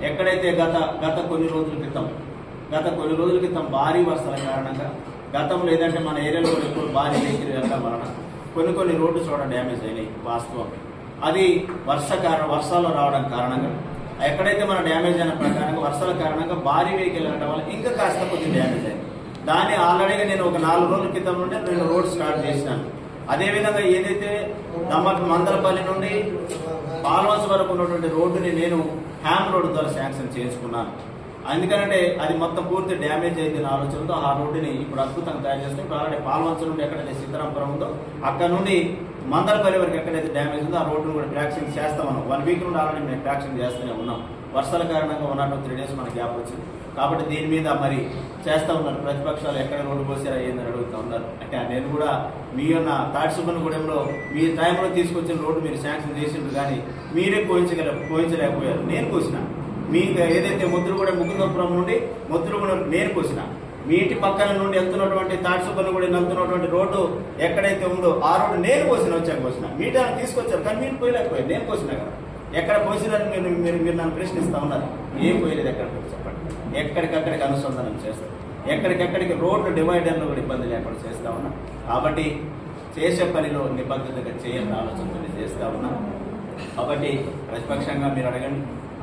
ఎక్కడైతే గత కొన్ని రోజుల క్రితం భారీ వర్షాల కారణంగా గతంలో ఏదంటే మన ఏరియాలో ఎక్కువ భారీ వెహికల్ వెళ్ళడం వలన కొన్ని రోడ్డు చోట డ్యామేజ్ అయినాయి. వాస్తవం అది వర్షాలు రావడం కారణంగా ఎక్కడైతే మన డ్యామేజ్ అయిన ప్రకారంగా వర్షాల కారణంగా భారీ వెహికల్ వెళ్ళడం వల్ల ఇంకా కాస్త కొద్దిగా డ్యామేజ్ అయింది. దాన్ని ఆల్రెడీగా నేను ఒక 4 రోజుల క్రితం నుండి 2 రోడ్డు స్టార్ట్ చేసినాను. అదేవిధంగా ఏదైతే మందలపల్లి నుండి పాల్వాస్ వరకు ఉన్నటువంటి రోడ్డుని నేను హ్యామ్ రోడ్డు ద్వారా శాంక్షన్ చేసుకున్నాను. అందుకనంటే అది మొత్తం పూర్తి డ్యామేజ్ అయితే ఆలోచనతో ఆ రోడ్డుని ఇప్పుడు అద్భుతంగా తయారు చేస్తాం. ఇప్పుడు ఆల్రెడీ పాల్వంచ నుండి ఎక్కడైతే సీతారాంపురం ఉందో అక్కడ నుండి మందలపల్లి వరకు ఎక్కడైతే డ్యామేజ్ ఉందో ఆ రోడ్డును కూడా ట్రాక్షన్ చేస్తామన్నాం. 1 వీక్ నుండి ఆల్రెడీ మేము ట్రాక్షన్ చేస్తూనే ఉన్నాం. వర్షాల కారణంగా 1 or 3 days మన గ్యాప్ వచ్చింది కాబట్టి దీని మీద మరి చేస్తూ ఉన్నారు. ప్రతిపక్షాలు ఎక్కడ రోడ్డు పోసారా ఏందని అడుగుతూ ఉన్నారు. అంటే నేను కూడా మీ ఉన్న తాటిసుబ్బన్నగూడెంలో మీ టైంలో తీసుకొచ్చిన రోడ్డు మీరు శాంక్షన్ చేసిండ్రు కానీ మీరే కోయించలేకపోయారు. నేను కోసిన మీకు ఏదైతే ముద్దులగూడెం నుండి ముద్దులగూడెం నేను కోసిన మీ ఇంటి పక్కన నుండి వెళ్తున్నటువంటి తాటిసుబ్బన్నగూడెం వెళ్తున్నటువంటి రోడ్డు ఎక్కడైతే ఉందో ఆ రోడ్డు నేను కోసిన మీటర్ తీసుకొచ్చారు కానీ మీరు పోయలేకపోయారు. నేను కోసిన కదా ఎక్కడ పోసినారని మీరు నన్ను ప్రశ్నిస్తా ఉన్నారు. ఏం పోయలేదు ఎక్కడికి చెప్పండి. ఎక్కడికక్కడికి అనుసంధానం చేస్తారు. ఎక్కడికెక్కడికి రోడ్లు డివైడర్లు కూడా ఇబ్బంది లేకుండా చేస్తా ఉన్నాం. కాబట్టి చేసే పనిలో నిబద్ధతగా చేయాలని ఆలోచనతో చేస్తా ఉన్నాం. కాబట్టి ప్రతిపక్షంగా మీరు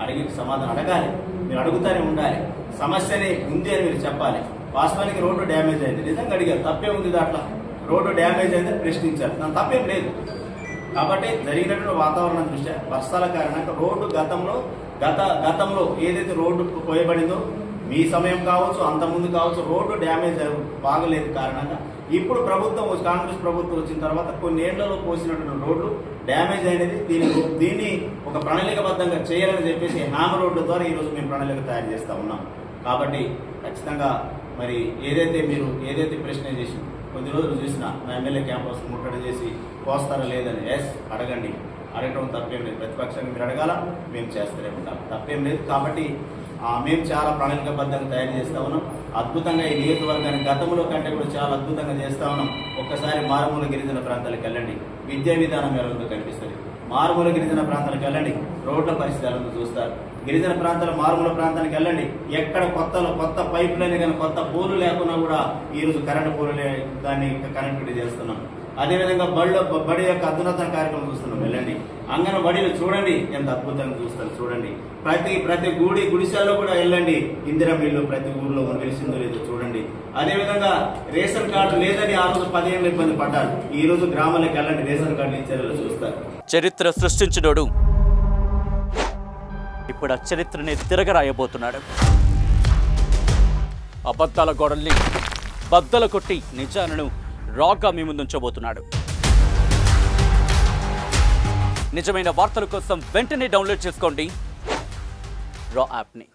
అడిగి సమాధానం అడగాలి. మీరు అడుగుతూనే ఉండాలి. సమస్యని ఉంది అని మీరు చెప్పాలి. వాస్తవానికి రోడ్డు డ్యామేజ్ అయింది, నిజంగా అడిగారు. తప్పే ఉంది దాంట్లో. రోడ్డు డ్యామేజ్ అయిందని ప్రశ్నించారు. దాని తప్పేం లేదు. కాబట్టి జరిగినటువంటి వాతావరణం దృష్ట్యా వర్షాల కారణంగా రోడ్డు గతంలో ఏదైతే రోడ్డు పోయబడిందో మీ సమయం కావచ్చు అంతకుముందు కావచ్చు రోడ్డు డ్యామేజ్ బాగలేదు కారణంగా ఇప్పుడు కాంగ్రెస్ ప్రభుత్వం వచ్చిన తర్వాత కొన్ని ఏళ్లలో పోసినటువంటి రోడ్లు డ్యామేజ్ అయినది. దీన్ని ఒక ప్రణాళికబద్ధంగా చేయాలని చెప్పేసి హ్యామ్ రోడ్డు ద్వారా ఈరోజు మేము ప్రణాళిక తయారు చేస్తా ఉన్నాం. కాబట్టి ఖచ్చితంగా మరి ఏదైతే ప్రశ్న చేసి కొద్ది రోజులు చూసిన నా ఎమ్మెల్యే క్యాంపస్ ముట్టడి చేసి పోస్తారా లేదని అడగండి. అడగడం తప్పేం లేదు. ప్రతిపక్షంగా మీరు అడగాల, మేము చేస్తూనే ఉంటాం. తప్పేం లేదు. కాబట్టి మేము చాలా ప్రణాళికబద్ధంగా తయారు చేస్తా ఉన్నాం. అద్భుతంగా ఈ నియోజకవర్గాన్ని గతంలో కంటే కూడా చాలా అద్భుతంగా చేస్తా ఉన్నాం. ఒక్కసారి మారుమూల గిరిజన ప్రాంతాలకు వెళ్ళండి, విద్యా విధానం ఎలా ఉందో కనిపిస్తుంది. మారుమూల గిరిజన ప్రాంతాలకు వెళ్ళండి, రోడ్ల పరిస్థితి ఎలా ఉందో చూస్తారు. గిరిజన ప్రాంతాల మారుమూల ప్రాంతానికి వెళ్ళండి, ఎక్కడ కొత్త పైప్ లైన్ కానీ కొత్త పోలు లేకున్నా కూడా ఈరోజు కరెంటు పోలు దాన్ని కనెక్టివిటీ చేస్తున్నాం. అదేవిధంగా బడి యొక్క అధునాతన కార్యక్రమం చూస్తున్నాం. వెళ్ళండి, అంగన్వాడీలు చూడండి ఎంత అద్భుతంగా చూస్తారు. చూడండి, ప్రతి గుడిసెల్లో కూడా వెళ్ళండి. ఇందిరా మిల్లు ప్రతి ఊర్లో వెలిసిందో లేదో చూడండి. అదేవిధంగా రేషన్ కార్డు లేదని ఆ రోజు 10 ఏళ్ళు ఇబ్బంది పడ్డారు. ఈ రోజు గ్రామాలకు వెళ్ళండి, రేషన్ కార్డు ఇచ్చేలా చూస్తారు. చరిత్ర సృష్టించినోడు ఇప్పుడు ఆ చరిత్రని తిరగరాయబోతున్నాడు. అబద్ధాల గోడల్ని బద్దలు కొట్టి నిజాలను రాగా మీ ముందుంచబోతున్నాడు. నిజమైన వార్తల కోసం వెంటనే డౌన్లోడ్ చేసుకోండి రా యాప్ని.